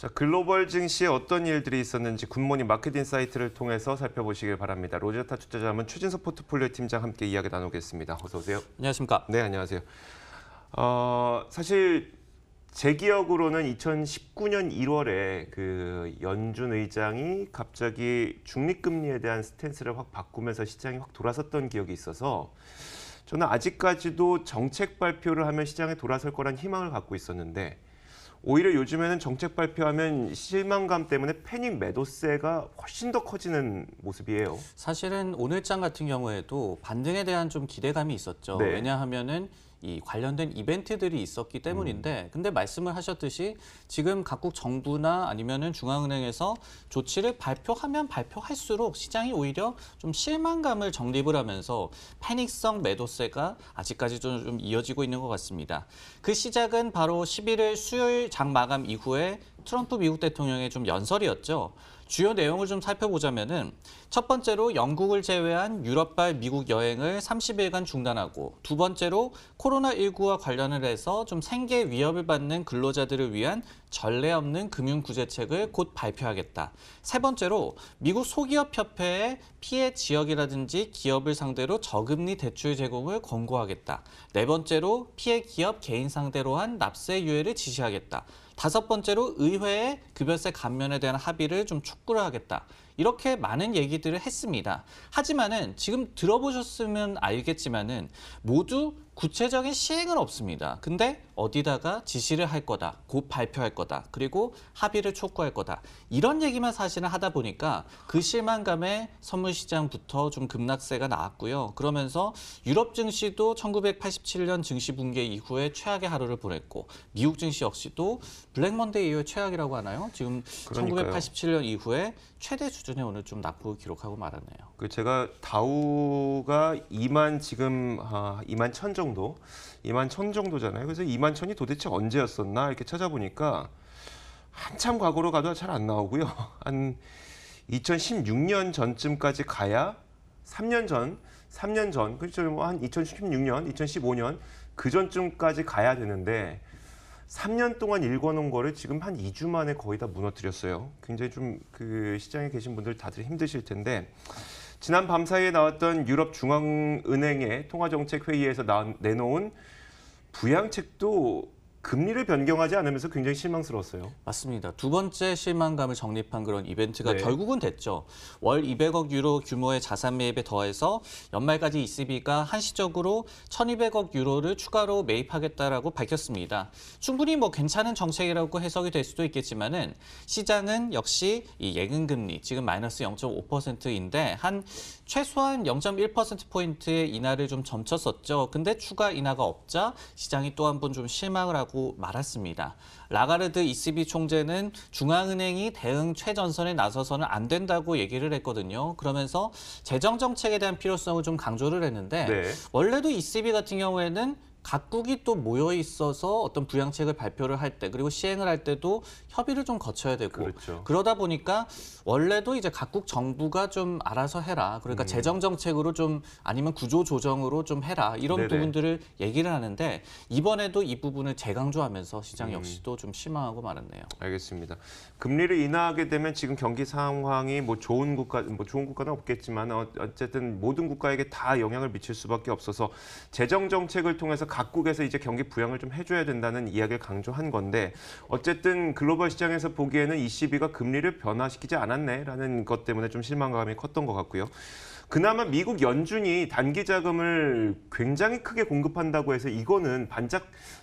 자, 글로벌 증시에 어떤 일들이 있었는지 굿모닝 마켓인 사이트를 통해서 살펴보시길 바랍니다. 로제타 투자자문 최진석 포트폴리오 팀장 함께 이야기 나누겠습니다. 어서 오세요. 안녕하십니까. 네, 안녕하세요. 사실 제 기억으로는 2019년 1월에 그 연준 의장이 갑자기 중립금리에 대한 스탠스를 확 바꾸면서 시장이 확 돌아섰던 기억이 있어서 저는 아직까지도 정책 발표를 하면 시장에 돌아설 거란 희망을 갖고 있었는데 오히려 요즘에는 정책 발표하면 실망감 때문에 패닉 매도세가 훨씬 더 커지는 모습이에요. 사실은 오늘장 같은 경우에도 반등에 대한 좀 기대감이 있었죠. 네. 왜냐하면은 이 관련된 이벤트들이 있었기 때문인데, 근데 말씀을 하셨듯이 지금 각국 정부나 아니면은 중앙은행에서 조치를 발표하면 발표할수록 시장이 오히려 좀 실망감을 정립을 하면서 패닉성 매도세가 아직까지 좀 이어지고 있는 것 같습니다. 그 시작은 바로 11일 수요일 장 마감 이후에 트럼프 미국 대통령의 좀 연설이었죠. 주요 내용을 좀 살펴보자면은 첫 번째로 영국을 제외한 유럽발 미국 여행을 30일간 중단하고, 두 번째로 코로나19와 관련을 해서 좀 생계 위협을 받는 근로자들을 위한 전례 없는 금융 구제책을 곧 발표하겠다. 세 번째로 미국 소기업협회에 피해 지역이라든지 기업을 상대로 저금리 대출 제공을 권고하겠다. 네 번째로 피해 기업 개인 상대로 한 납세 유예를 지시하겠다. 다섯 번째로 의회에 급여세 감면에 대한 합의를 좀 촉구를 하겠다. 이렇게 많은 얘기들을 했습니다. 하지만은 지금 들어보셨으면 알겠지만은 모두 구체적인 시행은 없습니다. 근데 어디다가 지시를 할 거다, 곧 발표할 거다, 그리고 합의를 촉구할 거다. 이런 얘기만 사실은 하다 보니까 그 실망감에 선물 시장부터 좀 급락세가 나왔고요. 그러면서 유럽 증시도 1987년 증시 붕괴 이후에 최악의 하루를 보냈고, 미국 증시 역시도 블랙 먼데이 이후에 최악이라고 하나요? 지금 그러니까요. 1987년 이후에 최대 수준의 오늘 좀 낙폭을 기록하고 말았네요. 그 제가 다우가 2만 지금 2만 1천 정도, 2만 1천 정도잖아요. 그래서 2만 1천이 도대체 언제였었나 이렇게 찾아보니까 한참 과거로 가도 잘 안 나오고요. 한 2016년 전쯤까지 가야 3년 전, 그렇죠. 뭐한 2016년, 2015년 그 전쯤까지 가야 되는데 3년 동안 읽어놓은 거를 지금 한 2주 만에 거의 다 무너뜨렸어요. 굉장히 좀 그 시장에 계신 분들 다들 힘드실 텐데 지난 밤 사이에 나왔던 유럽 중앙은행의 통화정책 회의에서 내놓은 부양책도 금리를 변경하지 않으면서 굉장히 실망스러웠어요. 맞습니다. 두 번째 실망감을 정립한 그런 이벤트가 네. 결국은 됐죠. 월 200억 유로 규모의 자산 매입에 더해서 연말까지 ECB가 한시적으로 1,200억 유로를 추가로 매입하겠다라고 밝혔습니다. 충분히 뭐 괜찮은 정책이라고 해석이 될 수도 있겠지만은 시장은 역시 이 예금금리 지금 마이너스 0.5%인데 한 최소한 0.1%포인트의 인하를 좀 점쳤었죠. 근데 추가 인하가 없자 시장이 또 한 번 좀 실망을 하고 말았습니다. 라가르드 ECB 총재는 중앙은행이 대응 최전선에 나서서는 안 된다고 얘기를 했거든요. 그러면서 재정 정책에 대한 필요성을 좀 강조를 했는데 네. 원래도 ECB 같은 경우에는 각국이 또 모여 있어서 어떤 부양책을 발표를 할 때, 그리고 시행을 할 때도 협의를 좀 거쳐야 되고, 그렇죠. 그러다 보니까 원래도 이제 각국 정부가 좀 알아서 해라. 그러니까 재정 정책으로 좀 아니면 구조 조정으로 좀 해라. 이런 네네. 부분들을 얘기를 하는데 이번에도 이 부분을 재강조하면서 시장 역시도 좀 실망하고 말았네요. 알겠습니다. 금리를 인하하게 되면 지금 경기 상황이 뭐 좋은 국가는 없겠지만 어쨌든 모든 국가에게 다 영향을 미칠 수밖에 없어서 재정 정책을 통해서 각국에서 이제 경기 부양을 좀 해줘야 된다는 이야기를 강조한 건데 어쨌든 글로벌 시장에서 보기에는 ECB가 금리를 변화시키지 않았네라는 것 때문에 좀 실망감이 컸던 것 같고요. 그나마 미국 연준이 단기 자금을 굉장히 크게 공급한다고 해서 이거는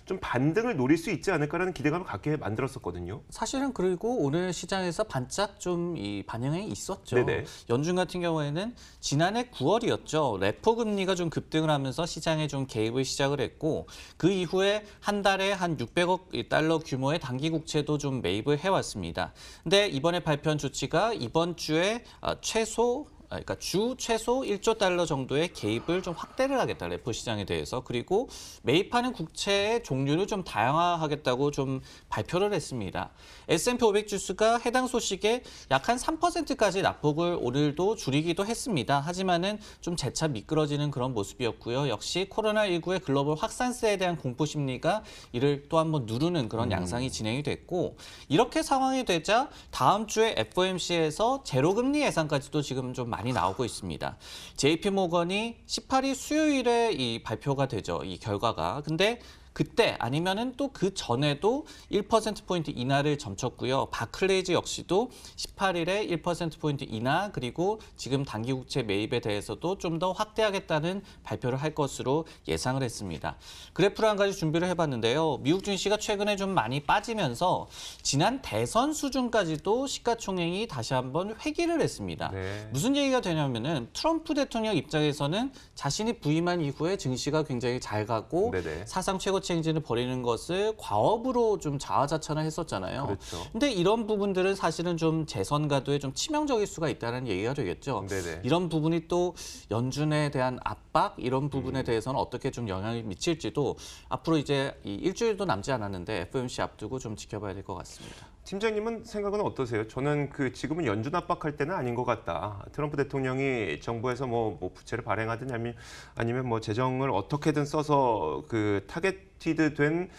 좀 반등을 노릴 수 있지 않을까라는 기대감을 갖게 만들었었거든요. 사실은 그리고 오늘 시장에서 반짝 좀 이 반영이 있었죠. 네네. 연준 같은 경우에는 지난해 9월이었죠. 레포 금리가 좀 급등을 하면서 시장에 좀 개입을 시작을 했고, 그 이후에 한 달에 한 600억 달러 규모의 단기 국채도 좀 매입을 해왔습니다. 근데 이번에 발표한 조치가 이번 주에 최소 그러니까 주 최소 1조 달러 정도의 개입을 좀 확대를 하겠다, 레포 시장에 대해서. 그리고 매입하는 국채의 종류를 좀 다양화하겠다고 좀 발표를 했습니다. S&P 500 지수가 해당 소식에 약 한 3%까지 낙폭을 오늘도 줄이기도 했습니다. 하지만은 좀 재차 미끄러지는 그런 모습이었고요. 역시 코로나19의 글로벌 확산세에 대한 공포 심리가 이를 또 한번 누르는 그런 양상이 진행이 됐고, 이렇게 상황이 되자 다음 주에 FOMC에서 제로금리 예상까지도 지금 좀 많이 나오고 있습니다. JP모건이 18일 수요일에 이 발표가 되죠. 이 결과가. 근데 그때 아니면은 또 그 전에도 1%포인트 인하를 점쳤고요. 바클레이즈 역시도 18일에 1%포인트 인하, 그리고 지금 단기국채 매입에 대해서도 좀 더 확대하겠다는 발표를 할 것으로 예상을 했습니다. 그래프를 한 가지 준비를 해봤는데요. 미국 증시가 최근에 좀 많이 빠지면서 지난 대선 수준까지도 시가총액이 다시 한번 회귀를 했습니다. 네. 무슨 얘기가 되냐면은 트럼프 대통령 입장에서는 자신이 부임한 이후에 증시가 굉장히 잘 가고 네네. 사상 최고 체인지를 벌이는 것을 과업으로 좀 자화자찬을 했었잖아요. 그렇죠. 근데 이런 부분들은 사실은 좀 재선 가도에 좀 치명적일 수가 있다는 얘기가 되겠죠. 네네. 이런 부분이 또 연준에 대한 압박, 이런 부분에 대해서는 어떻게 좀 영향을 미칠지도 앞으로 이제 이 일주일도 남지 않았는데 FOMC 앞두고 좀 지켜봐야 될 것 같습니다. 팀장님은 생각은 어떠세요? 저는 지금은 연준 압박할 때는 아닌 것 같다. 트럼프 대통령이 정부에서 뭐 부채를 발행하든 아니면 뭐 재정을 어떻게든 써서 타겟티드된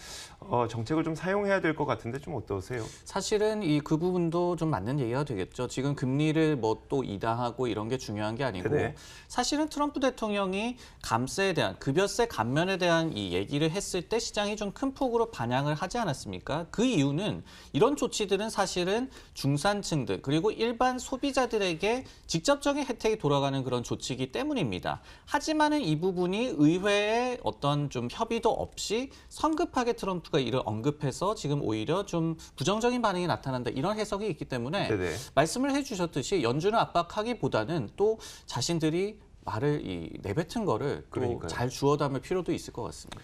정책을 좀 사용해야 될 것 같은데 좀 어떠세요? 사실은 그 부분도 좀 맞는 얘기가 되겠죠. 지금 금리를 뭐 또 인하하고 이런 게 중요한 게 아니고, 네네. 사실은 트럼프 대통령이 감세에 대한, 급여세 감면에 대한 이 얘기를 했을 때 시장이 좀 큰 폭으로 반향을 하지 않았습니까? 그 이유는 이런 조치들은 사실은 중산층들 그리고 일반 소비자들에게 직접적인 혜택이 돌아가는 그런 조치이기 때문입니다. 하지만은 이 부분이 의회의 어떤 좀 협의도 없이 성급하게 트럼프가 이를 언급해서 지금 오히려 좀 부정적인 반응이 나타난다, 이런 해석이 있기 때문에 네네. 말씀을 해주셨듯이 연준을 압박하기보다는 또 자신들이 말을 내뱉은 거를 또 그러니까요. 잘 주워 담을 필요도 있을 것 같습니다.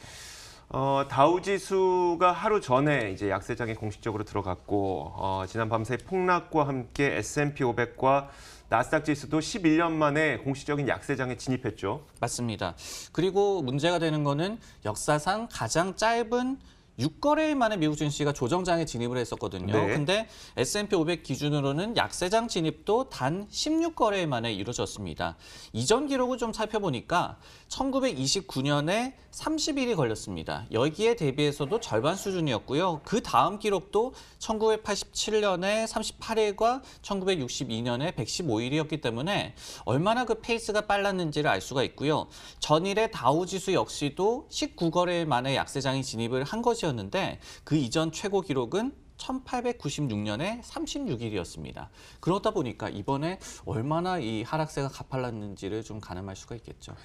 다우지수가 하루 전에 이제 약세장에 공식적으로 들어갔고, 지난 밤새 폭락과 함께 S&P 500과 나스닥 지수도 11년 만에 공식적인 약세장에 진입했죠. 맞습니다. 그리고 문제가 되는 거는 역사상 가장 짧은 6거래일 만에 미국 증시가 조정장에 진입을 했었거든요. 네. 근데 S&P 500 기준으로는 약세장 진입도 단 16거래일 만에 이루어졌습니다. 이전 기록을 좀 살펴보니까 1929년에 30일이 걸렸습니다. 여기에 대비해서도 절반 수준이었고요. 그 다음 기록도 1987년에 38일과 1962년에 115일이었기 때문에 얼마나 그 페이스가 빨랐는지를 알 수가 있고요. 전일의 다우지수 역시도 19거래일 만에 약세장에 진입을 한 것이었는데 그 이전 최고 기록은 1896년에 36일이었습니다. 그러다 보니까 이번에 얼마나 이 하락세가 가팔랐는지를 좀 가늠할 수가 있겠죠.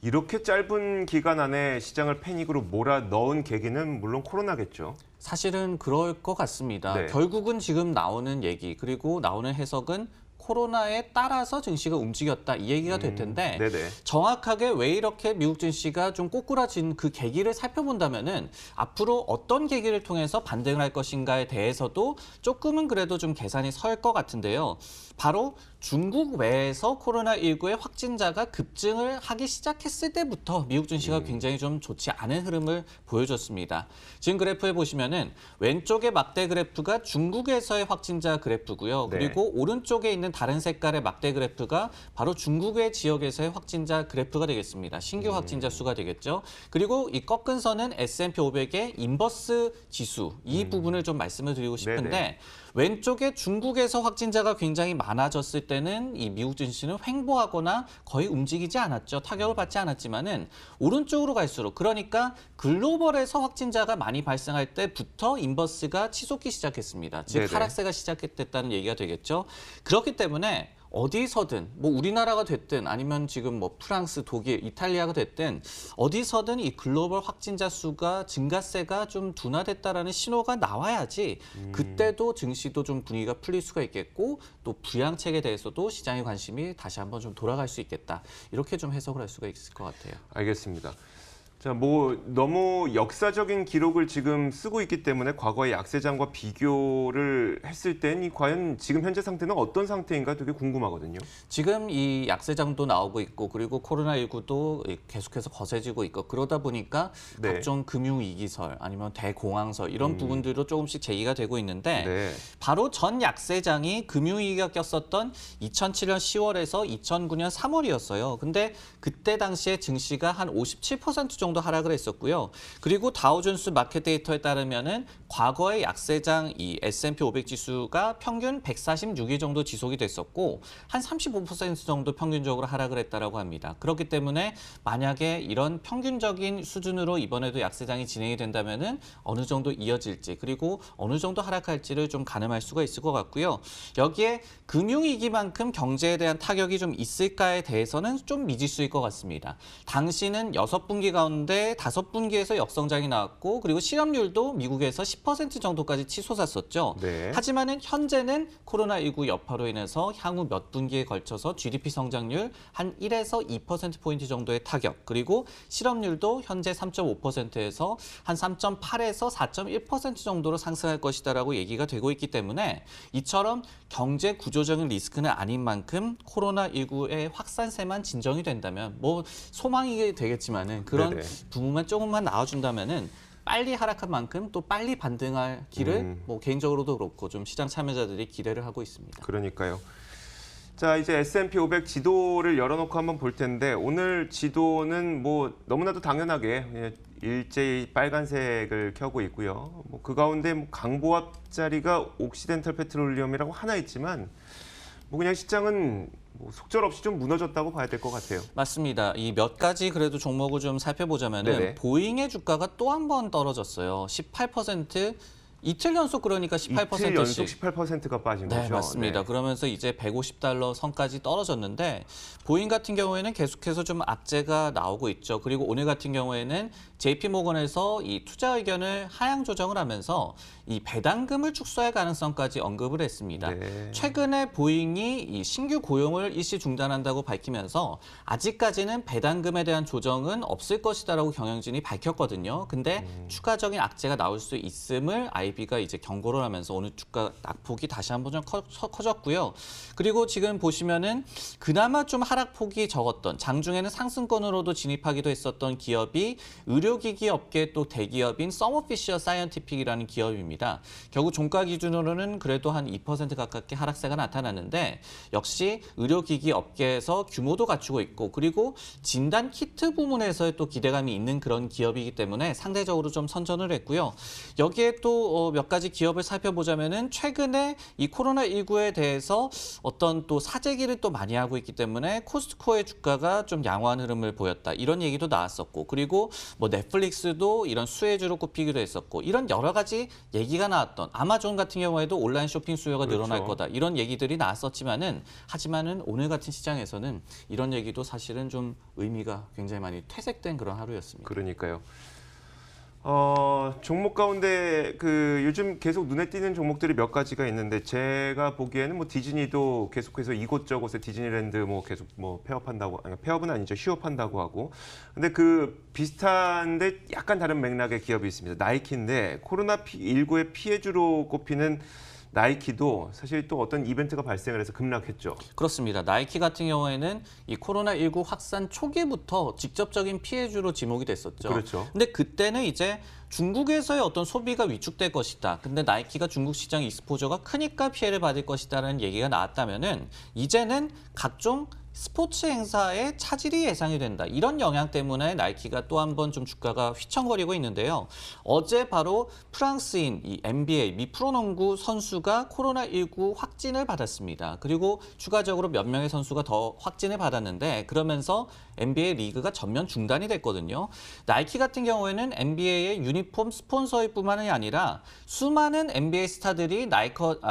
이렇게 짧은 기간 안에 시장을 패닉으로 몰아 넣은 계기는 물론 코로나겠죠. 사실은 그럴 것 같습니다. 네. 결국은 지금 나오는 얘기, 그리고 나오는 해석은 코로나에 따라서 증시가 움직였다, 이 얘기가 될 텐데, 네네. 정확하게 왜 이렇게 미국 증시가 좀 꼬꾸라진 그 계기를 살펴본다면은 앞으로 어떤 계기를 통해서 반등을 할 것인가에 대해서도 조금은 그래도 좀 계산이 설 것 같은데요. 바로 중국 외에서 코로나19의 확진자가 급증을 하기 시작했을 때부터 미국 증시가 굉장히 좀 좋지 않은 흐름을 보여줬습니다. 지금 그래프에 보시면은 왼쪽의 막대 그래프가 중국에서의 확진자 그래프고요. 네. 그리고 오른쪽에 있는 다른 색깔의 막대 그래프가 바로 중국의 지역에서의 확진자 그래프가 되겠습니다. 신규 확진자 수가 되겠죠. 그리고 이 꺾은 선은 S&P 500의 인버스 지수, 이 부분을 좀 말씀을 드리고 싶은데, 네네. 왼쪽에 중국에서 확진자가 굉장히 많아졌을 때는 이 미국 증시는 횡보하거나 거의 움직이지 않았죠. 타격을 받지 않았지만은 오른쪽으로 갈수록, 그러니까 글로벌에서 확진자가 많이 발생할 때부터 인버스가 치솟기 시작했습니다. 즉 네네. 하락세가 시작됐다는 얘기가 되겠죠. 그렇기 때문에 어디서든, 뭐 우리나라가 됐든 아니면 지금 뭐 프랑스, 독일, 이탈리아가 됐든 어디서든 이 글로벌 확진자 수가 증가세가 좀 둔화됐다라는 신호가 나와야지 그때도 증시도 좀 분위기가 풀릴 수가 있겠고, 또 부양책에 대해서도 시장의 관심이 다시 한번 좀 돌아갈 수 있겠다, 이렇게 좀 해석을 할 수가 있을 것 같아요. 알겠습니다. 자, 뭐 너무 역사적인 기록을 지금 쓰고 있기 때문에 과거의 약세장과 비교를 했을 땐 이 과연 지금 현재 상태는 어떤 상태인가 되게 궁금하거든요. 지금 이 약세장도 나오고 있고 그리고 코로나19도 계속해서 거세지고 있고 그러다 보니까 네. 각종 금융위기설 아니면 대공황설 이런 부분들도 조금씩 제기가 되고 있는데 네. 바로 전 약세장이 금융위기가 꼈었던 2007년 10월에서 2009년 3월이었어요. 근데 그때 당시에 증시가 한 57% 정도 하락을 했었고요. 그리고 다우존스 마켓 데이터에 따르면은 과거의 약세장 이 S&P 500 지수가 평균 146일 정도 지속이 됐었고 한 35% 정도 평균적으로 하락을 했다라고 합니다. 그렇기 때문에 만약에 이런 평균적인 수준으로 이번에도 약세장이 진행이 된다면은 어느 정도 이어질지 그리고 어느 정도 하락할지를 좀 가늠할 수가 있을 것 같고요. 여기에 금융위기만큼 경제에 대한 타격이 좀 있을까에 대해서는 좀 미지수일 것 같습니다. 당시는 6분기 가운데 5분기에서 역성장이 나왔고 그리고 실업률도 미국에서 10% 정도까지 치솟았었죠. 네. 하지만은 현재는 코로나19 여파로 인해서 향후 몇 분기에 걸쳐서 GDP 성장률 한 1에서 2%포인트 정도의 타격 그리고 실업률도 현재 3.5%에서 한 3.8에서 4.1% 정도로 상승할 것이다라고 얘기가 되고 있기 때문에 이처럼 경제 구조적인 리스크는 아닌 만큼 코로나19의 확산세만 진정이 된다면 뭐 소망이 되겠지만은 그런 네네. 부분만 조금만 나와준다면은 빨리 하락한 만큼 또 빨리 반등할 길을 뭐 개인적으로도 그렇고 좀 시장 참여자들이 기대를 하고 있습니다. 그러니까요. 자, 이제 S&P 500 지도를 열어놓고 한번 볼 텐데 오늘 지도는 뭐 너무나도 당연하게 일제히 빨간색을 켜고 있고요. 뭐 그 가운데 뭐 강보합 자리가 옥시덴탈 페트롤리엄이라고 하나 있지만 뭐 그냥 시장은 뭐 속절없이 좀 무너졌다고 봐야 될 것 같아요. 맞습니다. 이 몇 가지 그래도 종목을 좀 살펴보자면은 네네. 보잉의 주가가 또 한 번 떨어졌어요. 18% 이틀 연속 그러니까 18%씩. 이틀 연속 18%가 빠진 네, 거죠. 맞습니다. 네. 그러면서 이제 150달러 선까지 떨어졌는데 보잉 같은 경우에는 계속해서 좀 악재가 나오고 있죠. 그리고 오늘 같은 경우에는 JP모건에서 이 투자 의견을 하향 조정을 하면서 이 배당금을 축소할 가능성까지 언급을 했습니다. 네. 최근에 보잉이 이 신규 고용을 일시 중단한다고 밝히면서 아직까지는 배당금에 대한 조정은 없을 것이다라고 경영진이 밝혔거든요. 근데 추가적인 악재가 나올 수 있음을 IB가 이제 경고를 하면서 오늘 주가 낙폭이 다시 한번 좀 커졌고요. 그리고 지금 보시면은 그나마 좀 하락폭이 적었던 장중에는 상승권으로도 진입하기도 했었던 기업이 의료기기 업계 또 대기업인 서머피셔 사이언티픽이라는 기업입니다. 결국 종가 기준으로는 그래도 한 2% 가깝게 하락세가 나타났는데 역시 의료기기 업계에서 규모도 갖추고 있고 그리고 진단 키트 부문에서의 또 기대감이 있는 그런 기업이기 때문에 상대적으로 좀 선전을 했고요. 여기에 또 몇 가지 기업을 살펴보자면은 최근에 이 코로나19에 대해서 어떤 또 사재기를 또 많이 하고 있기 때문에 코스트코의 주가가 좀 양호한 흐름을 보였다. 이런 얘기도 나왔었고 그리고 뭐 넷플릭스도 이런 수혜주로 꼽히기도 했었고 이런 여러 가지 얘기가 나왔던 아마존 같은 경우에도 온라인 쇼핑 수요가 늘어날 그렇죠. 거다. 이런 얘기들이 나왔었지만은 하지만은 오늘 같은 시장에서는 이런 얘기도 사실은 좀 의미가 굉장히 많이 퇴색된 그런 하루였습니다. 그러니까요. 종목 가운데 그 요즘 계속 눈에 띄는 종목들이 몇 가지가 있는데 제가 보기에는 뭐 디즈니도 계속해서 이곳저곳에 디즈니랜드 뭐 계속 뭐 폐업한다고 아니 폐업은 아니죠. 휴업한다고 하고. 근데 그 비슷한데 약간 다른 맥락의 기업이 있습니다. 나이키인데 코로나19의 피해주로 꼽히는 나이키도 사실 또 어떤 이벤트가 발생을 해서 급락했죠. 그렇습니다. 나이키 같은 경우에는 이 코로나19 확산 초기부터 직접적인 피해주로 지목이 됐었죠. 그렇죠. 근데 그때는 이제 중국에서의 어떤 소비가 위축될 것이다. 근데 나이키가 중국 시장 익스포저가 크니까 피해를 받을 것이다라는 얘기가 나왔다면은 이제는 각종 스포츠 행사에 차질이 예상이 된다. 이런 영향 때문에 나이키가 또 한 번 좀 주가가 휘청거리고 있는데요. 어제 바로 프랑스인 이 NBA 미 프로농구 선수가 코로나19 확진을 받았습니다. 그리고 추가적으로 몇 명의 선수가 더 확진을 받았는데 그러면서 NBA 리그가 전면 중단이 됐거든요. 나이키 같은 경우에는 NBA의 유니폼 스폰서일 뿐만이 아니라 수많은 NBA 스타들이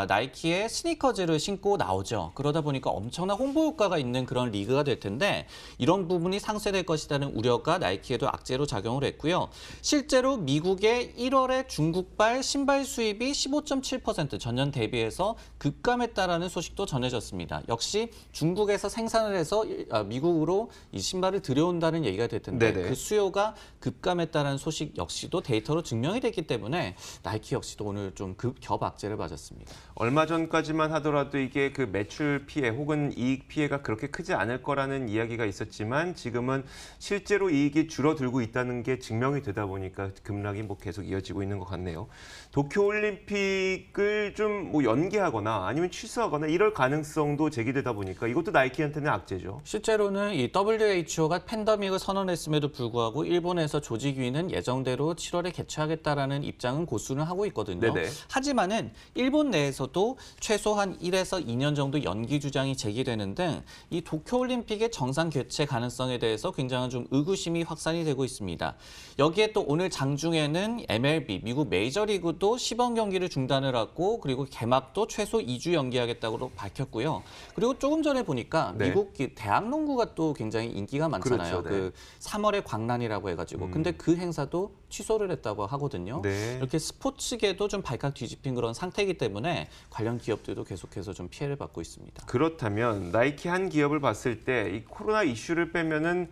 나이키의 스니커즈를 신고 나오죠. 그러다 보니까 엄청난 홍보 효과가 있는 그런 리그가 될 텐데 이런 부분이 상쇄될 것이라는 우려가 나이키에도 악재로 작용을 했고요. 실제로 미국의 1월에 중국발 신발 수입이 15.7% 전년 대비해서 급감했다라는 소식도 전해졌습니다. 역시 중국에서 생산을 해서 미국으로 이 신발을 들여온다는 얘기가 될 텐데 네네. 그 수요가 급감했다는 소식 역시도 데이터로 증명이 됐기 때문에 나이키 역시도 오늘 좀 겹 악재를 맞았습니다. 얼마 전까지만 하더라도 이게 그 매출 피해 혹은 이익 피해가 그렇게 크지 않을 거라는 이야기가 있었지만 지금은 실제로 이익이 줄어들고 있다는 게 증명이 되다 보니까 급락이 뭐 계속 이어지고 있는 것 같네요. 도쿄올림픽을 좀 뭐 연기하거나 아니면 취소하거나 이럴 가능성도 제기되다 보니까 이것도 나이키한테는 악재죠. 실제로는 이 WHO가 팬데믹을 선언했음에도 불구하고 일본에서 조직위는 예정대로 7월에 개최하겠다라는 입장은 고수는 하고 있거든요. 네네. 하지만은 일본 내에서도 최소한 1에서 2년 정도 연기 주장이 제기되는 등 이 도쿄올림픽의 정상 개최 가능성에 대해서 굉장한 좀 의구심이 확산이 되고 있습니다. 여기에 또 오늘 장중에는 MLB, 미국 메이저리그도 시범 경기를 중단을 하고 그리고 개막도 최소 2주 연기하겠다고 밝혔고요. 그리고 조금 전에 보니까 네. 미국 대학농구가 또 굉장히 인기가 많잖아요. 그렇죠, 네. 그 3월의 광란이라고 해가지고. 근데 그 행사도 취소를 했다고 하거든요. 네. 이렇게 스포츠계도 좀 발칵 뒤집힌 그런 상태이기 때문에 관련 기업들도 계속해서 좀 피해를 받고 있습니다. 그렇다면 나이키 한 기업을 봤을 때 이 코로나 이슈를 빼면은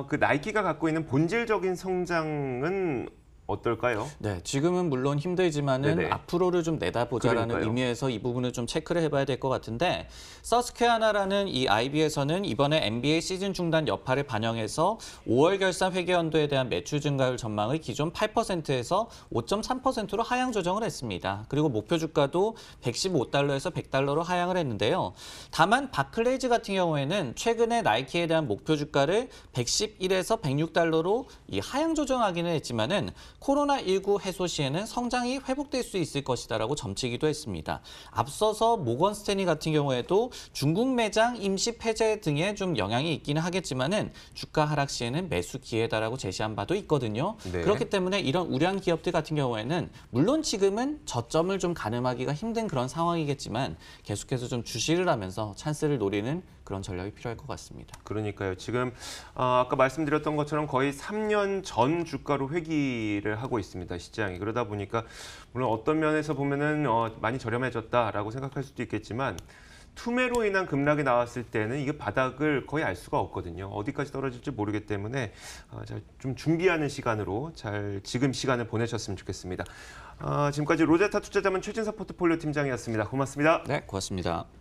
그 나이키가 갖고 있는 본질적인 성장은 어떨까요? 네, 지금은 물론 힘들지만은 네네. 앞으로를 좀 내다보자라는 그러니까요. 의미에서 이 부분을 좀 체크를 해봐야 될 것 같은데 서스퀘아나라는 이 IB에서는 이번에 NBA 시즌 중단 여파를 반영해서 5월 결산 회계연도에 대한 매출 증가율 전망을 기존 8%에서 5.3%로 하향 조정을 했습니다. 그리고 목표 주가도 115달러에서 100달러로 하향을 했는데요. 다만 바클레이즈 같은 경우에는 최근에 나이키에 대한 목표 주가를 111에서 106달러로 이 하향 조정하기는 했지만은 코로나19 해소 시에는 성장이 회복될 수 있을 것이다라고 점치기도 했습니다. 앞서서 모건 스탠리 같은 경우에도 중국 매장 임시 폐쇄 등에 좀 영향이 있기는 하겠지만은 주가 하락 시에는 매수 기회다라고 제시한 바도 있거든요. 네. 그렇기 때문에 이런 우량 기업들 같은 경우에는 물론 지금은 저점을 좀 가늠하기가 힘든 그런 상황이겠지만 계속해서 좀 주시를 하면서 찬스를 노리는 그런 전략이 필요할 것 같습니다. 그러니까요. 지금 아까 말씀드렸던 것처럼 거의 3년 전 주가로 회귀를 하고 있습니다. 시장이. 그러다 보니까 물론 어떤 면에서 보면은 많이 저렴해졌다라고 생각할 수도 있겠지만 투매로 인한 급락이 나왔을 때는 이게 바닥을 거의 알 수가 없거든요. 어디까지 떨어질지 모르기 때문에 잘 좀 준비하는 시간으로 잘 지금 시간을 보내셨으면 좋겠습니다. 지금까지 로제타 투자자문 최진석 포트폴리오 팀장이었습니다. 고맙습니다. 네, 고맙습니다.